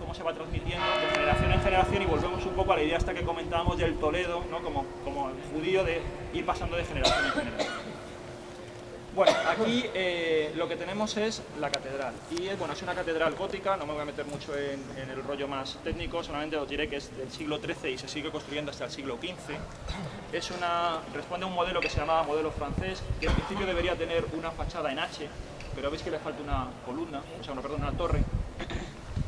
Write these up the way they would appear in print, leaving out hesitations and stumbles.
cómo se va transmitiendo de generación en generación, y volvemos un poco a la idea hasta que comentábamos del Toledo, ¿no? como el judío, de ir pasando de generación en generación. Bueno, aquí lo que tenemos es la catedral, y bueno, es una catedral gótica, no me voy a meter mucho en el rollo más técnico, solamente os diré que es del siglo XIII y se sigue construyendo hasta el siglo XV. Responde a un modelo que se llamaba modelo francés, que en principio debería tener una fachada en H, pero veis que le falta una columna, o sea, una torre.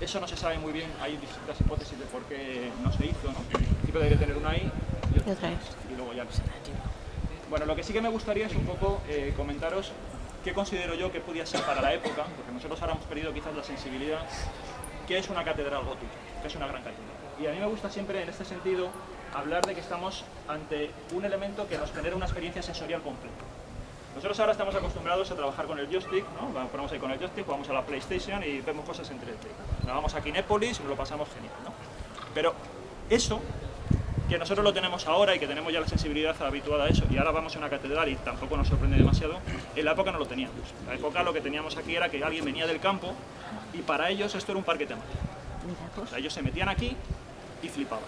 Eso no se sabe muy bien, hay distintas hipótesis de por qué no se hizo, ¿no? En principio debería tener una ahí y luego ya no. Bueno, lo que sí que me gustaría es un poco comentaros qué considero yo que podía ser para la época, porque nosotros ahora hemos perdido quizás la sensibilidad, qué es una catedral gótica, qué es una gran catedral. Y a mí me gusta siempre en este sentido hablar de que estamos ante un elemento que nos genera una experiencia sensorial completa. Nosotros ahora estamos acostumbrados a trabajar con el joystick, ¿no? Ponemos ahí con el joystick, jugamos a la PlayStation y vemos cosas en 3D. Nos vamos a Kinépolis y nos lo pasamos genial, ¿no? Pero eso, que nosotros lo tenemos ahora y que tenemos ya la sensibilidad habituada a eso, y ahora vamos a una catedral y tampoco nos sorprende demasiado, en la época no lo teníamos. En la época lo que teníamos aquí era que alguien venía del campo y para ellos esto era un parque temático. O sea, ellos se metían aquí y flipaban.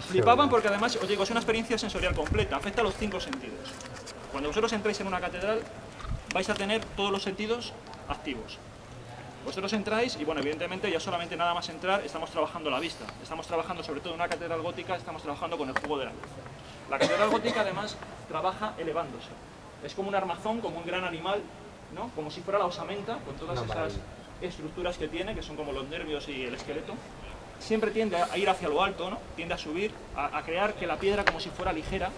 Flipaban porque además, os digo, es una experiencia sensorial completa, afecta a los 5 sentidos. Cuando vosotros entráis en una catedral vais a tener todos los sentidos activos. Vosotros entráis y, bueno, evidentemente ya solamente nada más entrar estamos trabajando la vista. Estamos trabajando, sobre todo en una catedral gótica, estamos trabajando con el juego de la luz. La catedral gótica además trabaja elevándose. Es como un armazón, como un gran animal, ¿no? Como si fuera la osamenta, con todas esas estructuras que tiene, que son como los nervios y el esqueleto. Siempre tiende a ir hacia lo alto, ¿no? Tiende a subir, a crear que la piedra como si fuera ligera,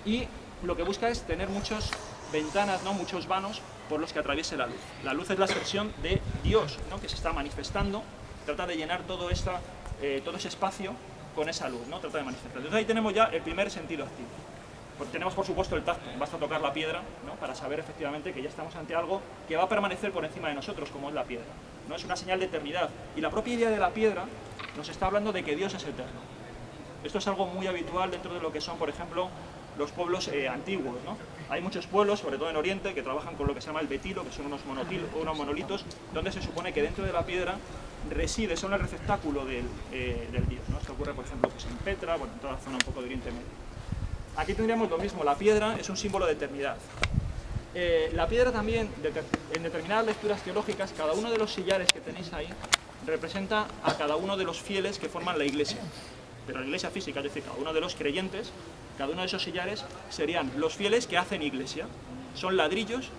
y lo que busca es tener muchas ventanas, ¿no? Muchos vanos por los que atraviese la luz. La luz es la expresión de Dios, ¿no? Que se está manifestando, trata de llenar todo ese espacio con esa luz, ¿no? Trata de manifestar. Entonces ahí tenemos ya el primer sentido activo. Pues tenemos por supuesto el tacto, basta tocar la piedra, ¿no? Para saber efectivamente que ya estamos ante algo que va a permanecer por encima de nosotros, como es la piedra, ¿no? Es una señal de eternidad, y la propia idea de la piedra nos está hablando de que Dios es eterno. Esto es algo muy habitual dentro de lo que son, por ejemplo, los pueblos antiguos, ¿no? Hay muchos pueblos, sobre todo en Oriente, que trabajan con lo que se llama el betilo, que son unos monolitos, donde se supone que dentro de la piedra reside, son el receptáculo del Dios, ¿no? Esto ocurre, por ejemplo, pues en Petra, bueno, en toda la zona un poco de Oriente Medio. Aquí tendríamos lo mismo, la piedra es un símbolo de eternidad. La piedra también, en determinadas lecturas teológicas, cada uno de los sillares que tenéis ahí representa a cada uno de los fieles que forman la iglesia. Pero la iglesia física, es decir, cada uno de los creyentes, cada uno de esos sillares serían los fieles que hacen iglesia. Son ladrillos,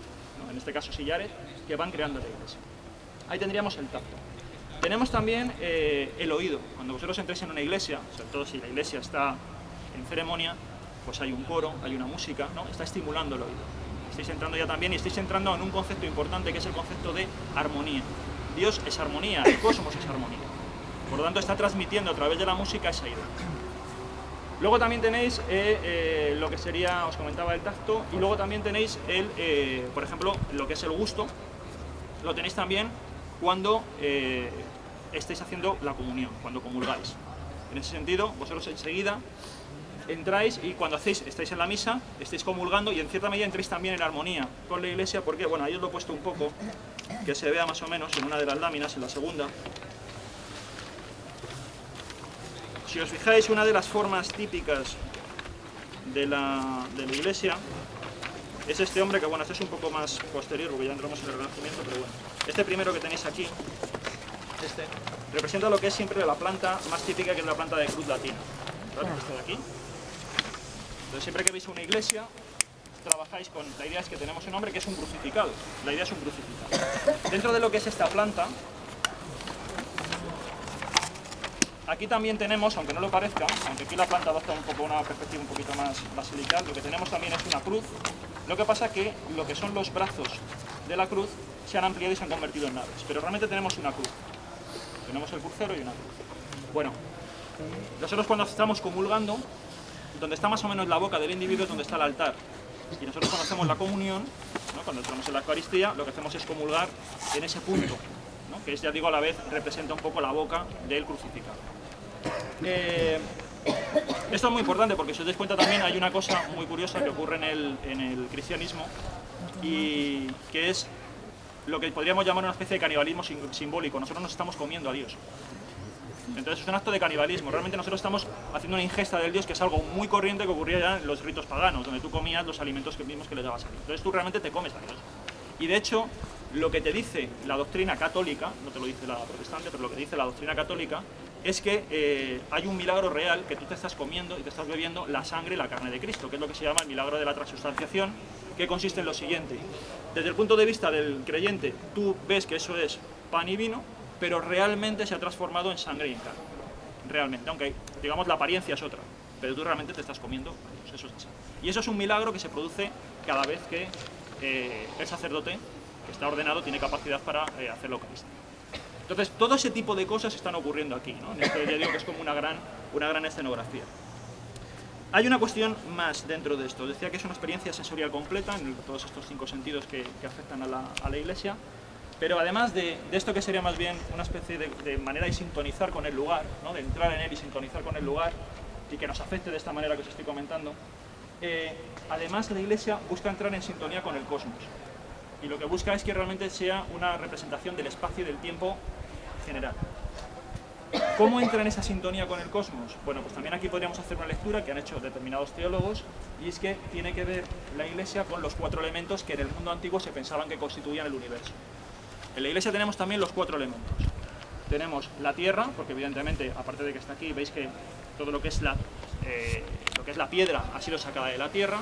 ¿no? En este caso sillares, que van creando la iglesia. Ahí tendríamos el tacto. Tenemos también el oído. Cuando vosotros entréis en una iglesia, sobre todo si la iglesia está en ceremonia, pues hay un coro, hay una música, ¿no? Está estimulando el oído. Estáis entrando ya también y estáis entrando en un concepto importante que es el concepto de armonía. Dios es armonía, el cosmos es armonía. Por lo tanto, está transmitiendo a través de la música esa idea. Luego también tenéis lo que sería, os comentaba, el tacto, y luego también tenéis, por ejemplo, lo que es el gusto. Lo tenéis también cuando estáis haciendo la comunión, cuando comulgáis. En ese sentido, vosotros enseguida entráis y cuando estáis en la misa, estáis comulgando y en cierta medida entráis también en armonía con la iglesia, porque, bueno, ahí os lo he puesto un poco, que se vea más o menos en una de las láminas, en la segunda. Si os fijáis, una de las formas típicas de la iglesia es este hombre, que bueno, este es un poco más posterior, porque ya entramos en el Renacimiento, pero bueno. Este primero que tenéis aquí, representa lo que es siempre la planta más típica, que es la planta de cruz latina. ¿Vale? Este de aquí. Entonces, siempre que veis una iglesia, trabajáis con la idea es que tenemos un hombre que es un crucificado. La idea es un crucificado. Dentro de lo que es esta planta, aquí también tenemos, aunque no lo parezca, aunque aquí la planta adopta un poco una perspectiva un poquito más basilical, lo que tenemos también es una cruz. Lo que pasa que lo que son los brazos de la cruz se han ampliado y se han convertido en naves, pero realmente tenemos una cruz. Tenemos el crucero y una cruz. Bueno, nosotros cuando estamos comulgando, donde está más o menos la boca del individuo es donde está el altar. Y nosotros cuando hacemos la comunión, ¿no? Cuando entramos en la Eucaristía, lo que hacemos es comulgar en ese punto, ¿no? Que es, ya digo, a la vez representa un poco la boca del crucificado. Esto es muy importante porque, si os dais cuenta, también hay una cosa muy curiosa que ocurre en el cristianismo, y que es lo que podríamos llamar una especie de canibalismo simbólico. Nosotros nos estamos comiendo a Dios. Entonces es un acto de canibalismo. Realmente nosotros estamos haciendo una ingesta del Dios, que es algo muy corriente que ocurría ya en los ritos paganos, donde tú comías los alimentos mismos que le dabas a Dios. Entonces tú realmente te comes a Dios. Y de hecho, lo que te dice la doctrina católica, no te lo dice la protestante, pero lo que dice la doctrina católica, es que hay un milagro real, que tú te estás comiendo y te estás bebiendo la sangre y la carne de Cristo, que es lo que se llama el milagro de la transustanciación, que consiste en lo siguiente. Desde el punto de vista del creyente, tú ves que eso es pan y vino, pero realmente se ha transformado en sangre y en carne. Realmente, aunque digamos la apariencia es otra, pero tú realmente te estás comiendo a Dios, eso es así. Y eso es un milagro que se produce cada vez que el sacerdote que está ordenado tiene capacidad para hacer la Eucaristía. Entonces, todo ese tipo de cosas están ocurriendo aquí, ¿no? En este, ya digo que es como una gran escenografía. Hay una cuestión más dentro de esto. Decía que es una experiencia sensorial completa en todos estos 5 sentidos que afectan a la Iglesia, pero además de esto, que sería más bien una especie de manera de sintonizar con el lugar, ¿no? De entrar en él y sintonizar con el lugar, y que nos afecte de esta manera que os estoy comentando, además la Iglesia busca entrar en sintonía con el cosmos. Y lo que busca es que realmente sea una representación del espacio y del tiempo general. ¿Cómo entra en esa sintonía con el cosmos? Bueno, pues también aquí podríamos hacer una lectura que han hecho determinados teólogos, y es que tiene que ver la Iglesia con los 4 elementos que en el mundo antiguo se pensaban que constituían el universo. En la Iglesia tenemos también los 4 elementos. Tenemos la tierra, porque evidentemente, aparte de que está aquí, veis que todo lo que es la piedra ha sido sacada de la tierra.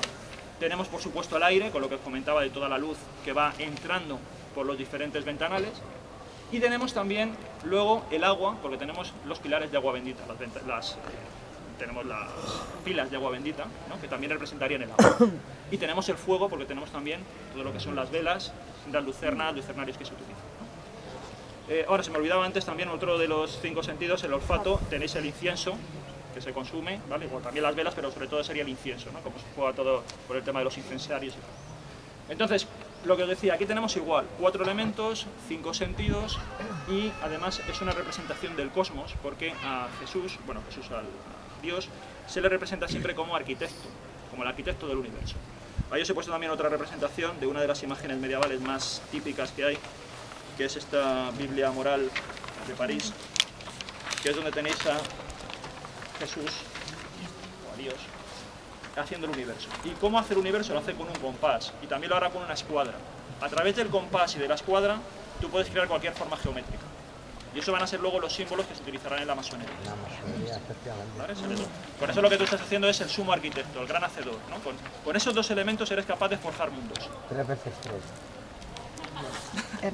Tenemos, por supuesto, el aire, con lo que os comentaba de toda la luz que va entrando por los diferentes ventanales. Y tenemos también luego el agua, porque tenemos los pilares de agua bendita, tenemos las pilas de agua bendita, ¿no? Que también representarían el agua. Y tenemos el fuego, porque tenemos también todo lo que son las velas, las lucernarios que se utilizan, ¿no? Ahora, se me olvidaba antes también otro de los 5 sentidos, el olfato. Tenéis el incienso, que se consume, ¿vale? O también las velas, pero sobre todo sería el incienso, ¿no? Como se juega todo por el tema de los incensarios y tal. Entonces, lo que os decía, aquí tenemos igual 4 elementos, 5 sentidos, y además es una representación del cosmos, porque a Jesús, a Dios, se le representa siempre como arquitecto, como el arquitecto del universo. Ahí os he puesto también otra representación de una de las imágenes medievales más típicas que hay, que es esta Biblia Moral de París, que es donde tenéis a Jesús, o a Dios, haciendo el universo. ¿Y cómo hace el universo? Lo hace con un compás, y también lo hará con una escuadra. A través del compás y de la escuadra, tú puedes crear cualquier forma geométrica. Y eso van a ser luego los símbolos que se utilizarán en la masonería. La masonería, efectivamente. ¿Vale? Con eso lo que tú estás haciendo es el sumo arquitecto, el gran hacedor, ¿no? Con esos 2 elementos eres capaz de forjar mundos. 3 veces 3.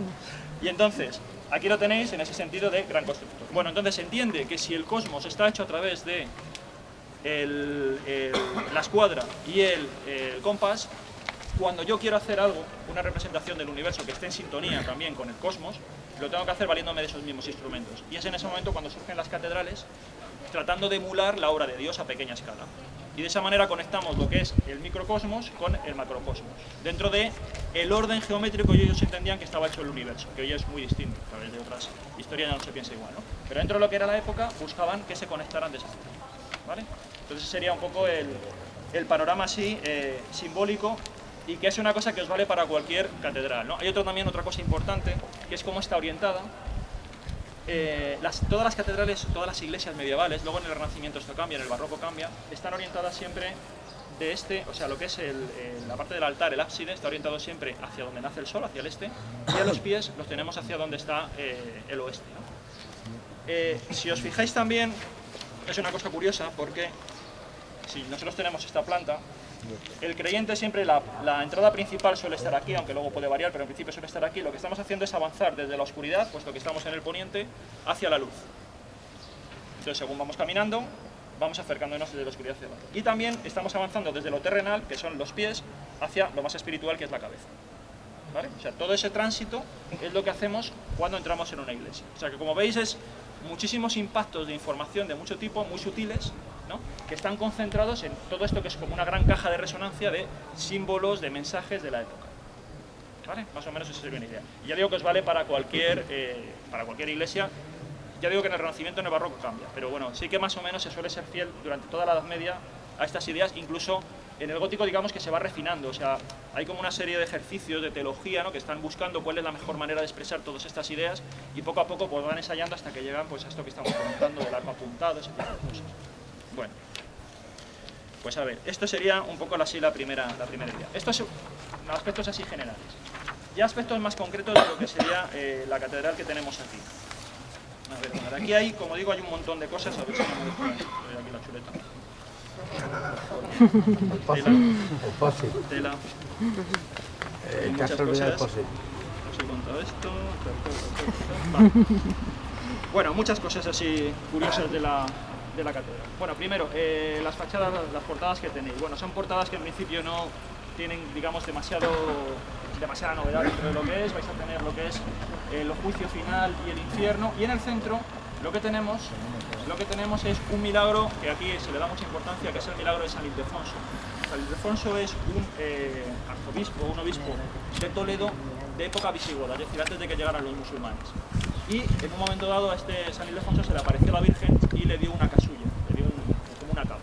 Y entonces, aquí lo tenéis en ese sentido de gran constructor. Bueno, entonces se entiende que si el cosmos está hecho a través de la escuadra y el compás, cuando yo quiero hacer algo, una representación del universo que esté en sintonía también con el cosmos, lo tengo que hacer valiéndome de esos mismos instrumentos. Y es en ese momento cuando surgen las catedrales, tratando de emular la obra de Dios a pequeña escala. Y de esa manera conectamos lo que es el microcosmos con el macrocosmos, dentro de el orden geométrico que ellos entendían que estaba hecho el universo, que hoy es muy distinto, a través de otras historias ya no se piensa igual, ¿no? Pero dentro de lo que era la época, buscaban que se conectaran de esa forma, ¿vale? Entonces sería un poco el panorama así, simbólico, y que es una cosa que os vale para cualquier catedral, ¿no? Hay también otra cosa importante, que es cómo está orientada. Todas las catedrales, todas las iglesias medievales, luego en el Renacimiento esto cambia, en el Barroco cambia, están orientadas siempre de este, o sea, lo que es la parte del altar, el ábside, está orientado siempre hacia donde nace el sol, hacia el este, y a los pies los tenemos hacia donde está el oeste, ¿no? Si os fijáis también, es una cosa curiosa, porque si nosotros tenemos esta planta, el creyente siempre, la entrada principal suele estar aquí, aunque luego puede variar, pero en principio suele estar aquí. Lo que estamos haciendo es avanzar desde la oscuridad, puesto que estamos en el poniente, hacia la luz. Entonces, según vamos caminando, vamos acercándonos desde la oscuridad hacia la luz. Y también estamos avanzando desde lo terrenal, que son los pies, hacia lo más espiritual, que es la cabeza. ¿Vale? O sea, todo ese tránsito es lo que hacemos cuando entramos en una iglesia. O sea, que como veis es muchísimos impactos de información de mucho tipo, muy sutiles, ¿no? Que están concentrados en todo esto que es como una gran caja de resonancia de símbolos, de mensajes de la época. ¿Vale? Más o menos esa sería una idea. Y ya digo que os vale para cualquier iglesia. Ya digo que en el Renacimiento y en el Barroco cambia, pero bueno, sí que más o menos se suele ser fiel durante toda la Edad Media a estas ideas, incluso En el gótico, digamos que se va refinando, o sea, hay como una serie de ejercicios de teología, ¿no?, que están buscando cuál es la mejor manera de expresar todas estas ideas y poco a poco pues van ensayando hasta que llegan pues a esto que estamos comentando del arco apuntado, ese tipo de cosas. Bueno, pues a ver, esto sería un poco así la primera idea. Estos son aspectos así generales. Ya aspectos más concretos de lo que sería la catedral que tenemos aquí. A ver, bueno, aquí hay, como digo, hay un montón de cosas, a ver si no me descuido aquí la chuleta. El fósil. Tela. Te has olvidado el fósil. Os he contado esto. Vale. Bueno, muchas cosas así curiosas de la catedral. Bueno, primero, las fachadas, las portadas que tenéis. Bueno, son portadas que en principio no tienen, digamos, demasiada novedad dentro de lo que es. Vais a tener lo que es el juicio final y el infierno. Y en el centro lo que tenemos es un milagro que aquí se le da mucha importancia, que es el milagro de San Ildefonso. San Ildefonso es un arzobispo, un obispo de Toledo de época visigoda, es decir, antes de que llegaran los musulmanes. Y en un momento dado a este San Ildefonso se le apareció la Virgen y le dio una casulla, le dio como una capa.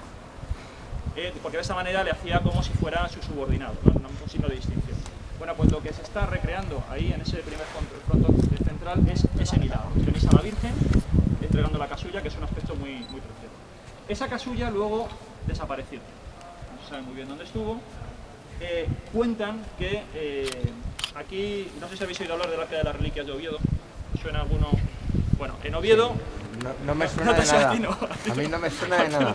Porque de esa manera le hacía como si fuera su subordinado, ¿no? Un signo de distinción. Bueno, pues lo que se está recreando ahí en ese primer frontón central es ese milagro. Tenéis a la Virgen entregando la casulla, que es un aspecto muy precioso. Esa casulla luego desapareció. No se sabe muy bien dónde estuvo. Cuentan que aquí, no sé si habéis oído hablar del Arca de las Reliquias de Oviedo. ¿Suena alguno? Bueno, en Oviedo... No me suena de nada. A mí no me suena de nada.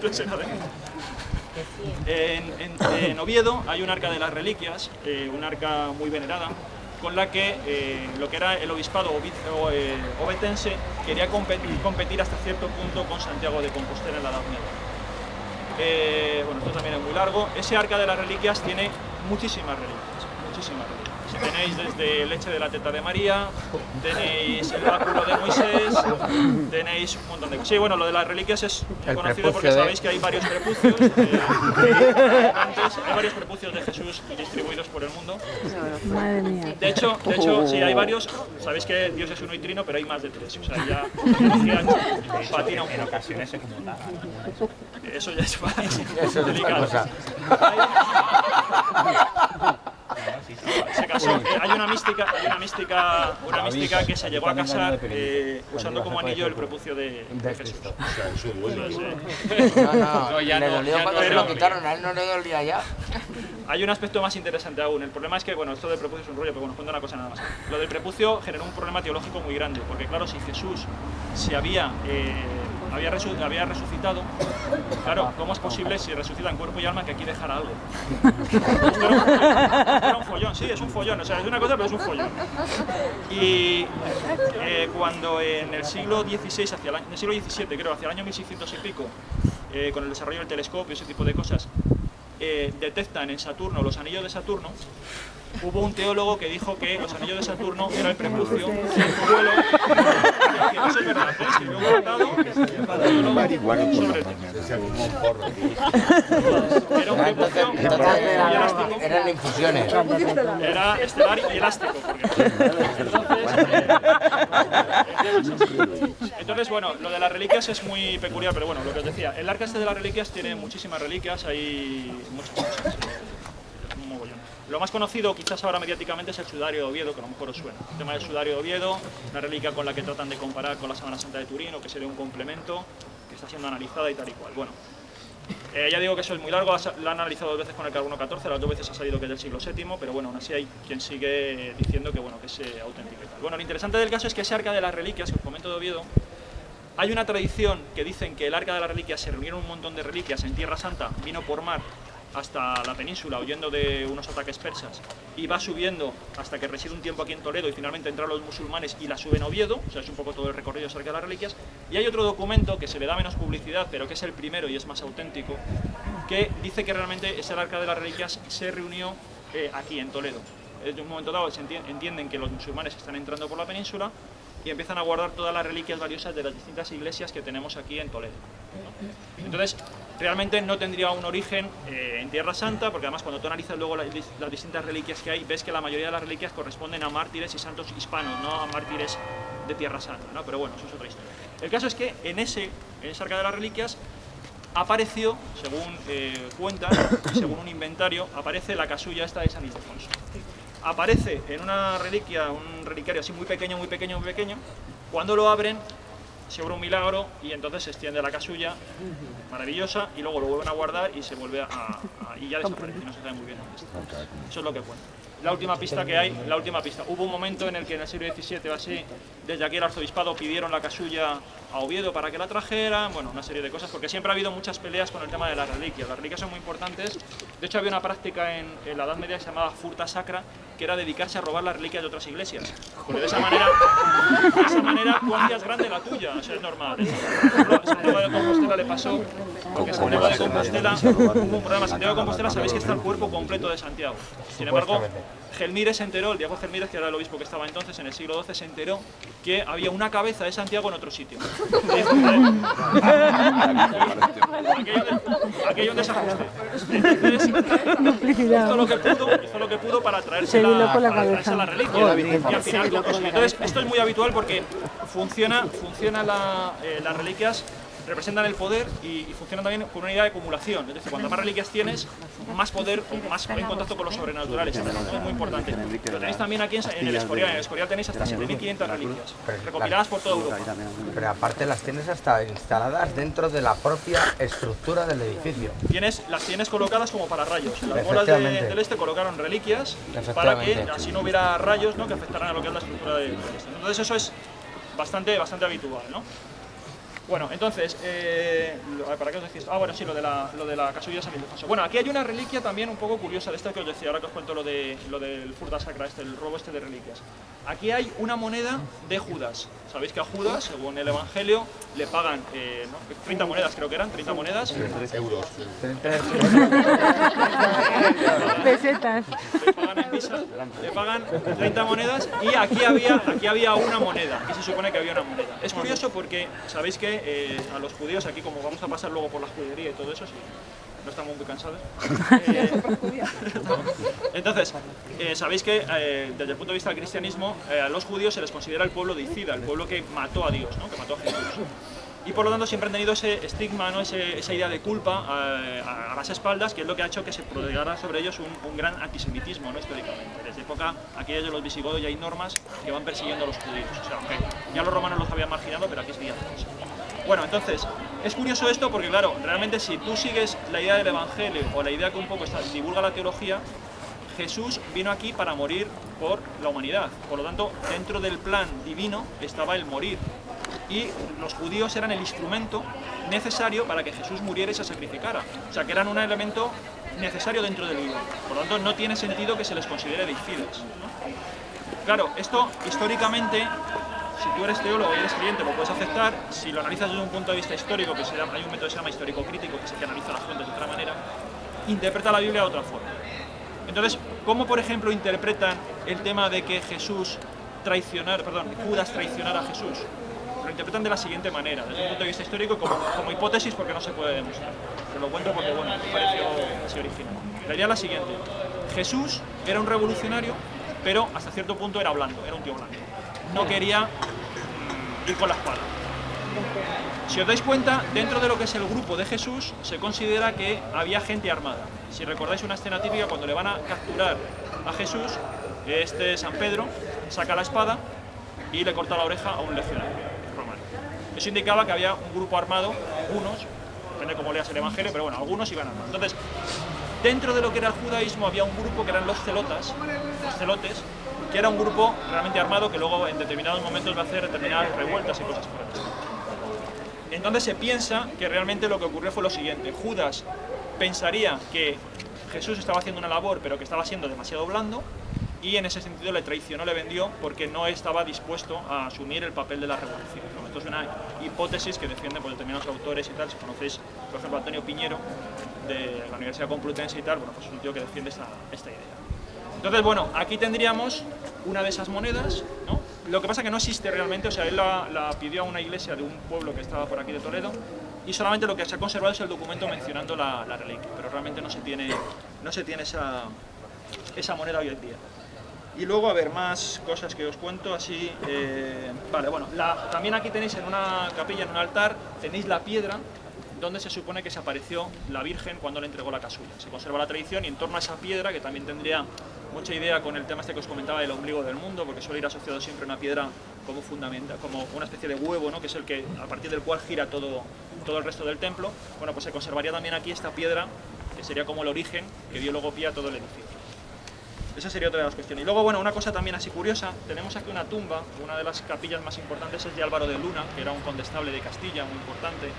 En Oviedo hay un Arca de las Reliquias, un arca muy venerada, con la que lo que era el obispado ovetense quería competir hasta cierto punto con Santiago de Compostela en la Edad Media. Bueno, esto también es muy largo. Ese Arca de las Reliquias tiene muchísimas reliquias, muchísimas reliquias. Tenéis desde leche de la teta de María, tenéis el báculo de Moisés, tenéis un montón de cosas. Sí, bueno, lo de las reliquias es muy conocido porque sabéis que hay varios prepucios. Hay varios prepucios de Jesús distribuidos por el mundo. Madre mía. De hecho, sí, hay varios. Sabéis que Dios es uno y trino, pero hay más de tres. O sea, ya patina un poco. En ocasiones se computa. Eso ya es más Eso es delicado. otra cosa. En ese caso, hay una mística que se llegó a casar usando como anillo el prepucio de Jesús. No, le dolió cuando se lo quitaron, a él no le dolía ya. Hay un aspecto más interesante aún. El problema es que, bueno, esto del prepucio es un rollo, pero bueno, os cuento una cosa nada más. Lo del prepucio generó un problema teológico muy grande, porque claro, si Jesús se había resucitado, claro, ¿cómo es posible si resucita en cuerpo y alma que aquí dejara algo? Esto era un follón, sí, es un follón, o sea, es una cosa, pero es un follón. Y cuando en el siglo XVI, en el siglo XVII, creo, hacia el año 1600 y pico, con el desarrollo del telescopio y ese tipo de cosas, detectan en Saturno los anillos de Saturno, hubo un teólogo que dijo que los anillos de Saturno era el prepucio del vuelo. Eso es verdad, ¿eh? Si luego atado, sobre el tema. Era un prepucio muy elástico. Eran infusiones. Era estelar y elástico. Entonces, bueno, lo de las reliquias es muy peculiar, pero bueno, lo que os decía, el arca este de las reliquias tiene muchísimas reliquias, hay muchas cosas. Un mogollón. Lo más conocido, quizás ahora mediáticamente, es el sudario de Oviedo, que a lo mejor os suena. El tema del sudario de Oviedo, una reliquia con la que tratan de comparar con la Sábana Santa de Turín, o que sería un complemento, que está siendo analizada y tal y cual. Bueno, ya digo que eso es muy largo, la han analizado 2 veces con el carbono 14, las 2 veces ha salido que es del siglo VII, pero bueno, aún así hay quien sigue diciendo que, bueno, que es auténtico y tal. Bueno, lo interesante del caso es que ese arca de las reliquias, que os comento de Oviedo, hay una tradición que dicen que el arca de las reliquias se reunieron un montón de reliquias en Tierra Santa, vino por mar hasta la península huyendo de unos ataques persas y va subiendo hasta que reside un tiempo aquí en Toledo y finalmente entran los musulmanes y la suben a Oviedo, o sea, es un poco todo el recorrido acerca de las reliquias. Y hay otro documento que se le da menos publicidad, pero que es el primero y es más auténtico, que dice que realmente ese arca de las reliquias se reunió aquí en Toledo. En un momento dado entienden que los musulmanes están entrando por la península y empiezan a guardar todas las reliquias valiosas de las distintas iglesias que tenemos aquí en Toledo, ¿no? Entonces, realmente no tendría un origen en Tierra Santa, porque además cuando tú analizas luego las distintas reliquias que hay, ves que la mayoría de las reliquias corresponden a mártires y santos hispanos, no a mártires de Tierra Santa, ¿no? Pero bueno, eso es otra historia. El caso es que en ese arca de las reliquias apareció, según cuentan, según un inventario, aparece la casulla esta de San Ildefonso. Aparece en una reliquia, un reliquiario así muy pequeño, muy pequeño, muy pequeño. Cuando lo abren, se obra un milagro y entonces se extiende la casulla, maravillosa, y luego lo vuelven a guardar y se vuelve y ya desaparece, no se sabe muy bien dónde está. Eso es lo que cuenta. La última pista que hay, la última pista. Hubo un momento en el que en el siglo XVII o así, desde aquí el arzobispado pidieron la casulla a Oviedo para que la trajeran, bueno, una serie de cosas, porque siempre ha habido muchas peleas con el tema de las reliquias. Las reliquias son muy importantes. De hecho, había una práctica en la Edad Media que se llamaba furta sacra, que era dedicarse a robar las reliquias de otras iglesias. Porque de esa manera tú hacías grande la tuya, o sea, es normal. Santiago de Compostela le pasó, porque Santiago de Compostela hubo un problema. Santiago de Compostela sabéis que está el cuerpo completo de Santiago. Sin embargo, Gelmírez se enteró, el Diego Gelmírez, que era el obispo que estaba entonces en el siglo XII, se enteró que había una cabeza de Santiago en otro sitio. Aquello un desajuste. Entonces, hizo lo que pudo para traerse la reliquia. Y al final, entonces, esto es muy habitual porque las reliquias representan el poder y funcionan también con una idea de acumulación. Es decir, cuanto más reliquias tienes, más poder o más en contacto con lo sobrenatural. Esto es muy importante. Lo tenéis también aquí en el Escorial. En el Escorial tenéis hasta 7.500 reliquias, recopiladas por toda Europa. Pero aparte las tienes hasta instaladas dentro de la propia estructura del edificio. Las tienes colocadas como para rayos. Las bolas del este colocaron reliquias para que así no hubiera rayos, ¿no?, que afectaran a lo que es la estructura del este. Entonces eso es bastante habitual, ¿no? Bueno, entonces, ¿para qué os decís? Bueno, sí, lo de la casulla de San Ildefonso. Bueno, aquí hay una reliquia también un poco curiosa de esta que os decía, ahora que os cuento lo del furta sacra, el robo de reliquias. Aquí hay una moneda de Judas. Sabéis que a Judas, según el Evangelio, le pagan 30 monedas, creo que eran, 30 monedas. 3 euros. Pesetas. Le pagan 30 monedas y aquí había una moneda, y se supone que había una moneda. Es curioso porque sabéis que a los judíos, aquí como vamos a pasar luego por la judería y todo eso, sí, no estamos muy cansados. Entonces, sabéis que desde el punto de vista del cristianismo, a los judíos se les considera el pueblo deicida, el pueblo que mató a Dios, ¿no?, que mató a Jesús. Y por lo tanto siempre han tenido ese estigma, ¿no?, esa idea de culpa a las espaldas, que es lo que ha hecho que se prodigara sobre ellos un gran antisemitismo, ¿no?, históricamente. Desde época, aquí desde los visigodos ya hay normas que van persiguiendo a los judíos. O sea, aunque ya los romanos los habían marginado, pero aquí seguían eso. Bueno, entonces, es curioso esto porque, claro, realmente si tú sigues la idea del Evangelio o la idea que un poco divulga la teología, Jesús vino aquí para morir por la humanidad. Por lo tanto, dentro del plan divino estaba el morir. Y los judíos eran el instrumento necesario para que Jesús muriera y se sacrificara. O sea, que eran un elemento necesario dentro del libro. Por lo tanto, no tiene sentido que se les considere deicidas, ¿no? Claro, esto históricamente, si tú eres teólogo y eres creyente, lo puedes aceptar. Si lo analizas desde un punto de vista histórico, hay un método que se llama histórico crítico, que es el que analiza las fuentes de otra manera, interpreta la Biblia de otra forma. Entonces, ¿cómo, por ejemplo, interpretan el tema de que Judas traicionara a Jesús? Lo interpretan de la siguiente manera, desde un punto de vista histórico, como hipótesis, porque no se puede demostrar. Te lo cuento porque, bueno, me pareció así original. La idea es la siguiente: Jesús era un revolucionario, pero hasta cierto punto era blando, era un tío blando. No quería ir con la espada. Si os dais cuenta, dentro de lo que es el grupo de Jesús, se considera que había gente armada. Si recordáis una escena típica, cuando le van a capturar a Jesús, San Pedro saca la espada y le corta la oreja a un legionario romano. Eso indicaba que había un grupo armado, algunos, depende de cómo leas el Evangelio, pero bueno, algunos iban armados. Entonces, dentro de lo que era el judaísmo había un grupo que eran los celotes, que era un grupo realmente armado que luego en determinados momentos va a hacer determinadas revueltas y cosas por el estilo. Entonces se piensa que realmente lo que ocurrió fue lo siguiente: Judas pensaría que Jesús estaba haciendo una labor pero que estaba siendo demasiado blando, y en ese sentido le traicionó, le vendió, porque no estaba dispuesto a asumir el papel de la revolución, ¿no? Esto es una hipótesis que defienden por determinados autores y tal. Si conocéis, por ejemplo, a Antonio Piñero de la Universidad Complutense y tal, bueno, pues es un tío que defiende esta idea. Entonces, bueno, aquí tendríamos una de esas monedas, ¿no? Lo que pasa es que no existe realmente, o sea, él la pidió a una iglesia de un pueblo que estaba por aquí de Toledo, y solamente lo que se ha conservado es el documento mencionando la reliquia, pero realmente no se tiene esa moneda hoy en día. Y luego, a ver, más cosas que os cuento así. Vale, bueno, también aquí tenéis en una capilla, en un altar, tenéis la piedra donde se supone que se apareció la Virgen cuando le entregó la casulla. Se conserva la tradición y en torno a esa piedra, que también tendría mucha idea con el tema este que os comentaba del ombligo del mundo, porque suele ir asociado siempre a una piedra como fundamental, como una especie de huevo, ¿no? Que es el que, a partir del cual gira todo el resto del templo. Bueno, pues se conservaría también aquí esta piedra, que sería como el origen que dio luego pie a todo el edificio. Esa sería otra de las cuestiones. Y luego, bueno, una cosa también así curiosa, tenemos aquí una tumba, una de las capillas más importantes es de Álvaro de Luna, que era un condestable de Castilla, muy importante.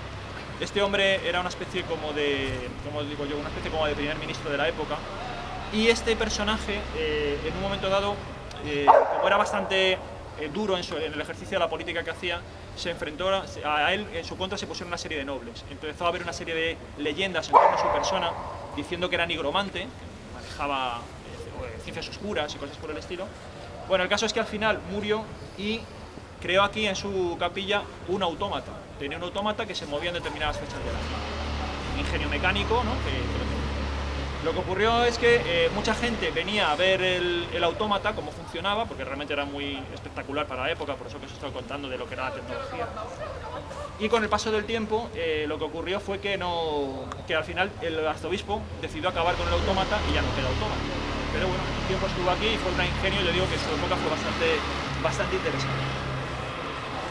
Este hombre era una especie como de, como digo yo, una especie como de primer ministro de la época. Y este personaje, en un momento dado, como era bastante duro en el ejercicio de la política que hacía, se enfrentó a él, en su contra se pusieron una serie de nobles. Empezó a haber una serie de leyendas en torno a su persona, diciendo que era nigromante, que manejaba ciencias oscuras y cosas por el estilo. Bueno, el caso es que al final murió y creó aquí en su capilla un autómata. Tenía un autómata que se movía en determinadas fechas del año. Un ingenio mecánico, ¿no? Lo que ocurrió es que mucha gente venía a ver el autómata, cómo funcionaba, porque realmente era muy espectacular para la época, por eso que os estoy contando de lo que era la tecnología. Y con el paso del tiempo, lo que ocurrió fue que al final el arzobispo decidió acabar con el autómata y ya no queda autómata. Pero bueno, un tiempo estuvo aquí y fue un ingenio, yo digo que su época fue bastante interesante.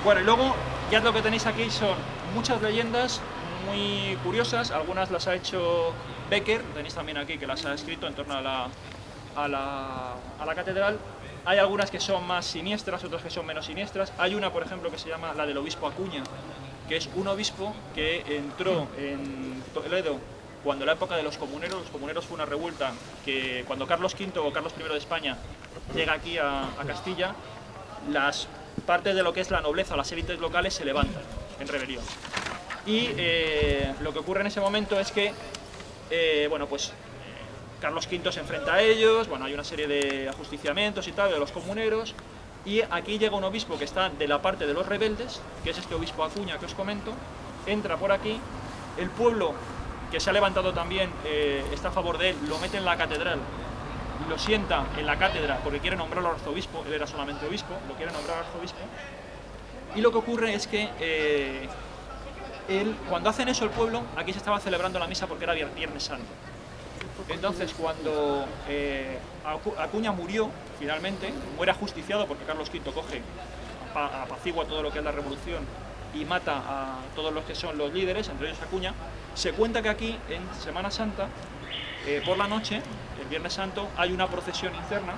Bueno, y luego ya lo que tenéis aquí son muchas leyendas muy curiosas, algunas las ha hecho Becker, tenéis también aquí que las ha escrito en torno a la catedral. Hay algunas que son más siniestras, otras que son menos siniestras. Hay una, por ejemplo, que se llama la del obispo Acuña, que es un obispo que entró en Toledo cuando la época de los comuneros fue una revuelta que cuando Carlos V o Carlos I de España llega aquí a Castilla, las partes de lo que es la nobleza o las élites locales se levantan en rebelión. Y lo que ocurre en ese momento es que, bueno, pues Carlos V se enfrenta a ellos, bueno, hay una serie de ajusticiamientos y tal de los comuneros, y aquí llega un obispo que está de la parte de los rebeldes, que es este obispo Acuña que os comento, entra por aquí, el pueblo que se ha levantado también está a favor de él, lo mete en la catedral, lo sienta en la cátedra porque quiere nombrarlo arzobispo, él era solamente obispo, lo quiere nombrar arzobispo, y lo que ocurre es que cuando hacen eso el pueblo, aquí se estaba celebrando la misa porque era Viernes Santo. Entonces cuando Acuña murió, finalmente, muere ajusticiado porque Carlos V coge, apacigua todo lo que es la revolución y mata a todos los que son los líderes, entre ellos Acuña. Se cuenta que aquí, en Semana Santa, por la noche, el Viernes Santo, hay una procesión interna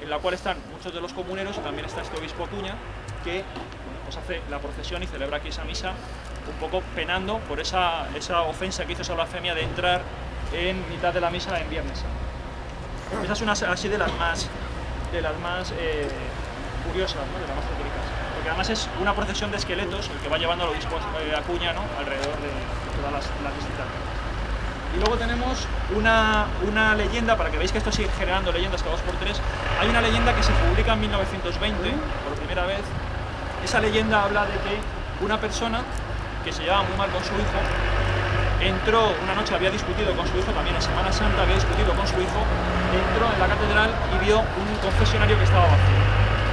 en la cual están muchos de los comuneros y también está este obispo Acuña, que pues hace la procesión y celebra aquí esa misa, un poco penando por esa ofensa que hizo, esa blasfemia de entrar en mitad de la misa en Viernes Santo. Esa es una así de las más curiosas, ¿no? De las más históricas. Porque además es una procesión de esqueletos el que va llevando al obispo Acuña, ¿no? Alrededor de todas las visitas. Y luego tenemos una leyenda, para que veáis que esto sigue generando leyendas cada 2 por 3. Hay una leyenda que se publica en 1920, por primera vez. Esa leyenda habla de que una persona que se llevaba muy mal con su hijo, entró una noche, había discutido con su hijo, también en Semana Santa había discutido con su hijo, entró en la catedral y vio un confesionario que estaba vacío.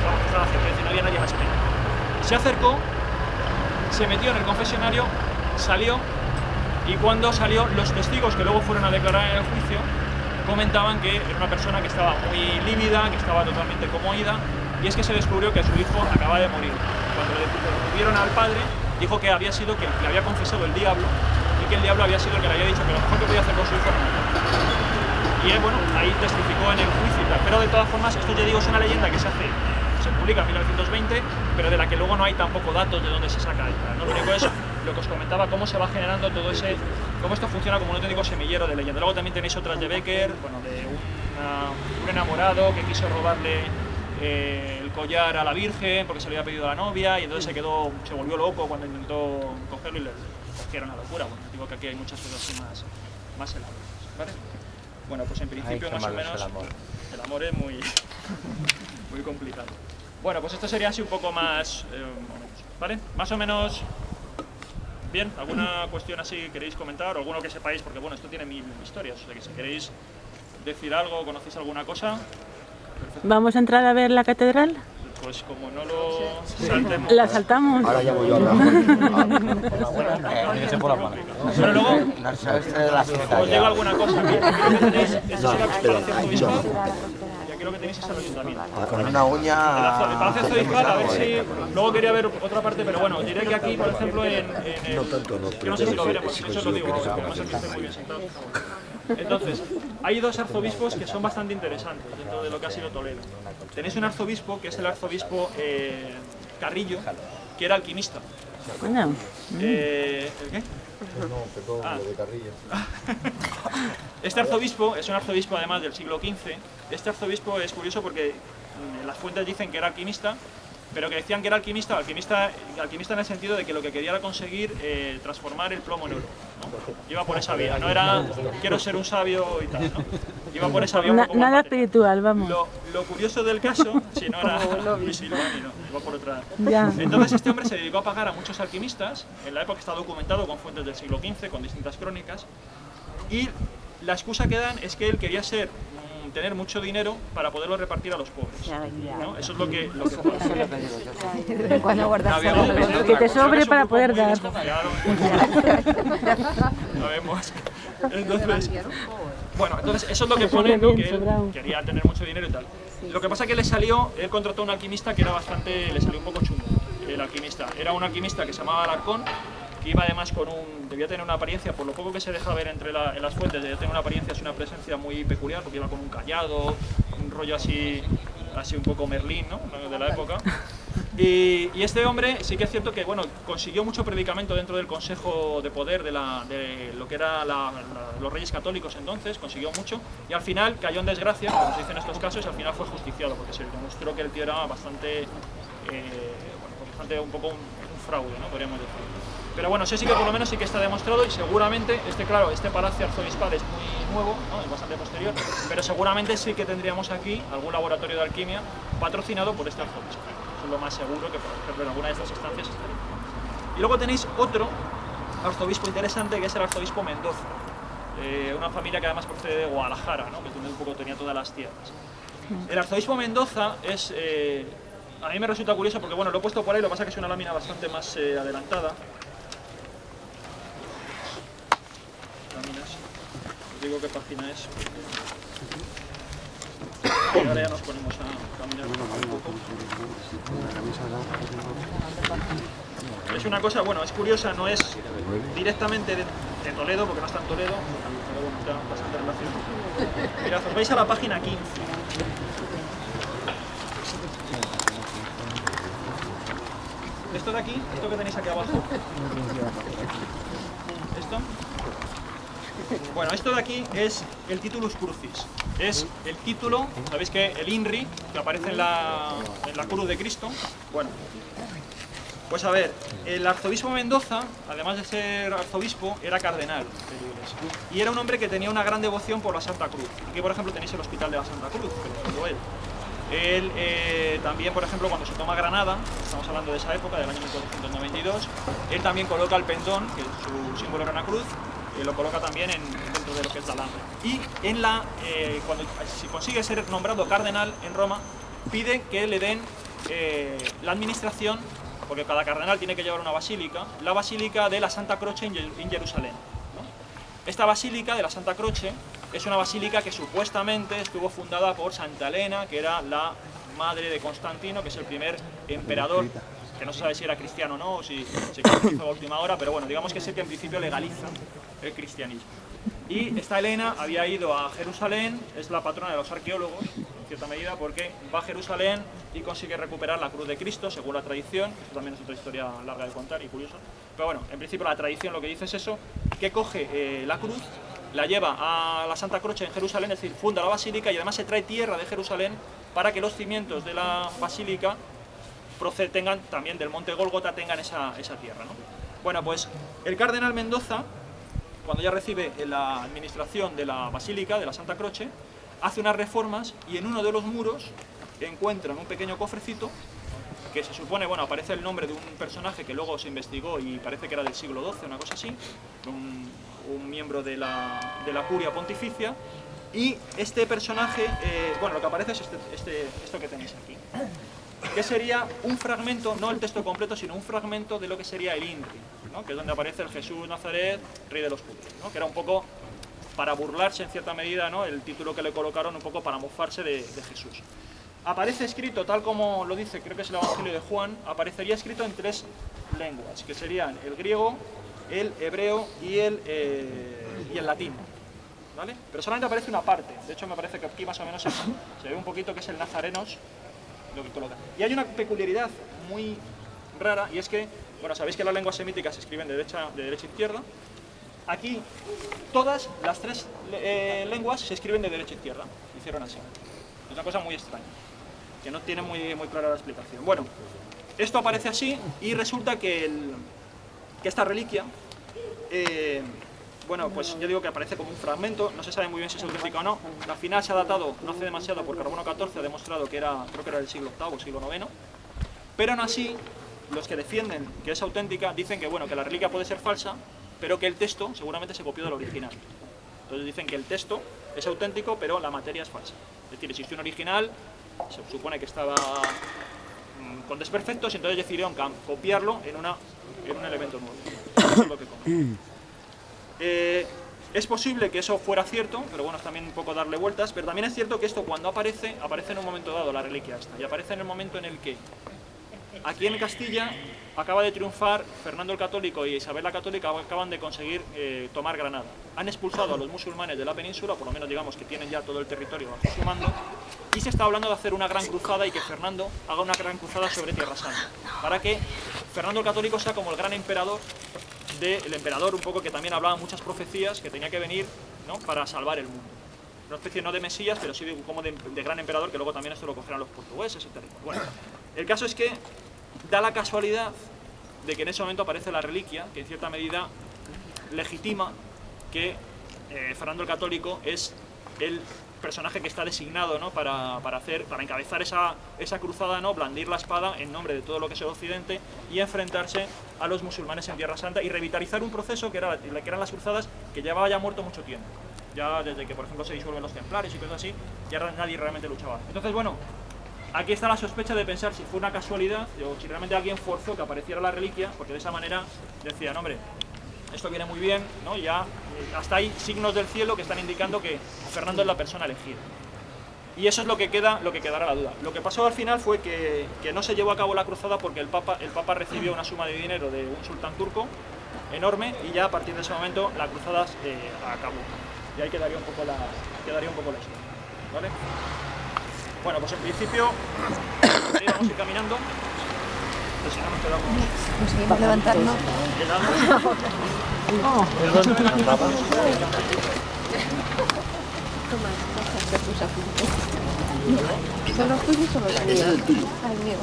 Vamos, que estaba vacío, es decir, no había nadie más en él. Se acercó, se metió en el confesionario, salió, y cuando salió, los testigos que luego fueron a declarar en el juicio comentaban que era una persona que estaba muy lívida, que estaba totalmente conmovida, y es que se descubrió que su hijo acaba de morir. Cuando le detuvieron al padre, dijo que había sido que le había confesado el diablo, y que el diablo había sido el que le había dicho que lo mejor que podía hacer con su hijo era matarlo. Y él, bueno, ahí testificó en el juicio y tal. Pero de todas formas, esto ya digo, es una leyenda que se publica en 1920, pero de la que luego no hay tampoco datos de dónde se saca. ¿No? Lo único es lo que os comentaba, cómo se va generando todo ese, cómo esto funciona como un auténtico semillero de leyenda. Luego también tenéis otras de Becker, bueno, de un enamorado que quiso robarle el collar a la Virgen porque se le había pedido a la novia, y entonces se volvió loco cuando intentó cogerlo y le cogieron la locura. Bueno, digo que aquí hay muchas cosas así más elaboradas, ¿vale? Bueno, pues en principio más o menos el amor es muy muy complicado. Bueno, pues esto sería así un poco más ¿vale? Más o menos bien. ¿Alguna cuestión así queréis comentar o alguno que sepáis? Porque bueno, esto tiene 1000 historias, o sea que si queréis decir algo, conocéis alguna cosa. Perfecto. ¿Vamos a entrar a ver la catedral? pues como no lo saltemos... La saltamos. Ahora llamo yo a Rafa. Pero luego No sé, este de la fiesta os digo ya. alguna cosa. Aquí lo que tenéis, esto es el Palacio Arzobispal, y aquí lo que tenéis es el ayuntamiento. Con una El uña... Palacio Arzobispal, a ver si... Luego quería ver otra parte, pero bueno, diré que aquí, por ejemplo, en el... No tanto, no, que pero no sé si lo si veremos, eso os lo digo, porque además aquí estoy muy bien sentado. Entonces, hay dos arzobispos que son bastante interesantes dentro de lo que ha sido Toledo. Tenéis un arzobispo que es el arzobispo Carrillo, que era alquimista. Bueno, ¿El qué? Ah. Este arzobispo es un arzobispo además del siglo XV. Este arzobispo es curioso porque las fuentes dicen que era alquimista, pero que decían que era alquimista en el sentido de que lo que quería era conseguir transformar el plomo en oro, ¿no? Iba por esa vía, no era quiero ser un sabio y tal, ¿no? Iba por esa vía un poco más nada material. espiritual, vamos. Lo curioso del caso, si no era Luis Silvani, no, iba por otra. Ya. Entonces este hombre se dedicó a pagar a muchos alquimistas, en la época está documentado con fuentes del siglo XV, con distintas crónicas, y la excusa que dan es que él quería tener mucho dinero para poderlo repartir a los pobres, ¿no? Eso es lo que Cuando guardas había solo. algo Que te es un sobre para grupo poder muy dar. desconfiado. Sabemos. Entonces, bueno, entonces eso es lo que pone, ¿no? Que él quería tener mucho dinero y tal. Lo que pasa es que él contrató a un alquimista que era le salió un poco chungo, el alquimista. Era un alquimista que se llamaba Alarcón, que iba además debía tener una apariencia, por lo poco que se deja ver en las fuentes, debía tener una apariencia, una presencia muy peculiar, porque iba con un cayado, un rollo así un poco Merlín, ¿no? De la época. Y este hombre sí que es cierto que bueno, consiguió mucho predicamento dentro del Consejo de Poder de lo que eran los reyes católicos entonces, consiguió mucho, y al final cayó en desgracia, como se dice en estos casos, y al final fue justiciado, porque se demostró que el tío era bastante, un poco un fraude, ¿no? Podríamos decir. Pero bueno, eso sí que por lo menos sí que está demostrado, y seguramente, este palacio arzobispal es muy nuevo, ¿no? Es bastante posterior, pero seguramente sí que tendríamos aquí algún laboratorio de alquimia patrocinado por este arzobispo. Eso es lo más seguro que, por ejemplo, en alguna de estas estancias estaría. Y luego tenéis otro arzobispo interesante, que es el arzobispo Mendoza, una familia que además procede de Guadalajara, ¿no? Que tenía todas las tierras. El arzobispo Mendoza es... a mí me resulta curioso porque, bueno, lo he puesto por ahí, lo que pasa es que es una lámina bastante más adelantada. Os digo qué página es. Y ahora ya nos ponemos a caminar un poco. Es una cosa, bueno, es curiosa, no es directamente de Toledo, porque no está en Toledo, pero bueno, está bastante relación. Mirad, os vais a la página 15. Esto de aquí, esto que tenéis aquí abajo. ¿Esto? Bueno, esto de aquí es el Titulus Crucis. Es el título, sabéis que el INRI, que aparece en la cruz de Cristo. Bueno, pues a ver, el arzobispo Mendoza, además de ser arzobispo, era cardenal de la Iglesia. Y era un hombre que tenía una gran devoción por la Santa Cruz. Aquí, por ejemplo, tenéis el Hospital de la Santa Cruz, que lo fundó él. Él también, por ejemplo, cuando se toma Granada, estamos hablando de esa época, del año 1492, él también coloca el pendón, que su símbolo era una cruz, lo coloca también dentro de lo que es la Alhambra. Y cuando si consigue ser nombrado cardenal en Roma, pide que le den la administración, porque cada cardenal tiene que llevar una basílica, la basílica de la Santa Croce en Jerusalén, ¿no? Esta basílica de la Santa Croce es una basílica que supuestamente estuvo fundada por Santa Elena, que era la madre de Constantino, que es el primer emperador, que no se sabe si era cristiano o no, o si se canonizó a última hora, pero bueno, digamos que es el que en principio legaliza el cristianismo. Y esta Elena había ido a Jerusalén, es la patrona de los arqueólogos, en cierta medida, porque va a Jerusalén y consigue recuperar la cruz de Cristo, según la tradición. Esto también es otra historia larga de contar y curiosa. Pero bueno, en principio la tradición lo que dice es eso, que coge la cruz, la lleva a la Santa Croce en Jerusalén, es decir, funda la basílica, y además se trae tierra de Jerusalén para que los cimientos de la basílica tengan también del monte Gólgota, tengan esa tierra, ¿no? Bueno, pues el cardenal Mendoza, cuando ya recibe la administración de la basílica, de la Santa Croce, hace unas reformas y en uno de los muros encuentran un pequeño cofrecito que se supone, bueno, aparece el nombre de un personaje que luego se investigó y parece que era del siglo XII, una cosa así, un miembro de la curia pontificia, y este personaje, bueno, lo que aparece es esto que tenéis aquí. que sería un fragmento, no el texto completo, sino un fragmento de lo que sería el INRI, ¿no? Que es donde aparece el Jesús Nazaret, rey de los judíos, ¿no? Que era un poco para burlarse en cierta medida, ¿no? El título que le colocaron un poco para mofarse de Jesús. Aparece escrito, tal como lo dice, creo que es el Evangelio de Juan, aparecería escrito en 3 lenguas, que serían el griego, el hebreo y el latín, ¿vale? Pero solamente aparece una parte, de hecho me parece que aquí más o menos se ve un poquito que es el Nazarenos, lo que coloca. Y hay una peculiaridad muy rara, y es que, bueno, sabéis que las lenguas semíticas se escriben de derecha a izquierda. Aquí todas las 3 lenguas se escriben de derecha a izquierda, hicieron así. Es una cosa muy extraña, que no tiene muy clara la explicación. Bueno, esto aparece así y resulta que esta reliquia, bueno, pues yo digo que aparece como un fragmento, no se sabe muy bien si es auténtica o no. Al final se ha datado, no hace demasiado, por carbono 14, ha demostrado que era, creo que era del siglo VIII o siglo IX, pero aún así, los que defienden que es auténtica dicen que, bueno, que la reliquia puede ser falsa, pero que el texto seguramente se copió del original. Entonces dicen que el texto es auténtico, pero la materia es falsa. Es decir, existió un original, se supone que estaba con desperfectos, y entonces decidieron copiarlo en un elemento nuevo. Eso es lo que comentan. Es posible que eso fuera cierto, pero bueno, es también un poco darle vueltas, pero también es cierto que esto cuando aparece en un momento dado, la reliquia esta, y aparece en el momento en el que aquí en Castilla acaba de triunfar Fernando el Católico y Isabel la Católica, acaban de conseguir tomar Granada. Han expulsado a los musulmanes de la península, por lo menos digamos que tienen ya todo el territorio bajo su mando, y se está hablando de hacer una gran cruzada y que Fernando haga una gran cruzada sobre Tierra Santa, para que Fernando el Católico sea como el gran emperador, el emperador un poco que también hablaba muchas profecías que tenía que venir, ¿no?, para salvar el mundo. Una especie no de Mesías, pero sí como de gran emperador, que luego también esto lo cogerán los portugueses, etc. Bueno, el caso es que da la casualidad de que en ese momento aparece la reliquia, que en cierta medida legitima que Fernando el Católico es el personaje que está designado, ¿no?, para encabezar esa cruzada, ¿no?, blandir la espada en nombre de todo lo que es el Occidente y enfrentarse a los musulmanes en Tierra Santa y revitalizar un proceso que eran las cruzadas, que llevaba ya muerto mucho tiempo. Ya desde que, por ejemplo, se disuelven los templarios y cosas así, ya nadie realmente luchaba. Entonces, bueno, aquí está la sospecha de pensar si fue una casualidad o si realmente alguien forzó que apareciera la reliquia, porque de esa manera decían, hombre, esto viene muy bien, ¿no? Ya hasta hay signos del cielo que están indicando que Fernando es la persona elegida. Y eso es lo que quedará la duda. Lo que pasó al final fue que no se llevó a cabo la cruzada porque el Papa recibió una suma de dinero de un sultán turco enorme, y ya a partir de ese momento la cruzada acabó. Y ahí quedaría un poco la historia, ¿vale? Bueno, pues en principio vamos a ir caminando. Entonces, si no nos quedamos... Conseguimos levantarnos. ¿Son los tuyos o los míos? Al mío.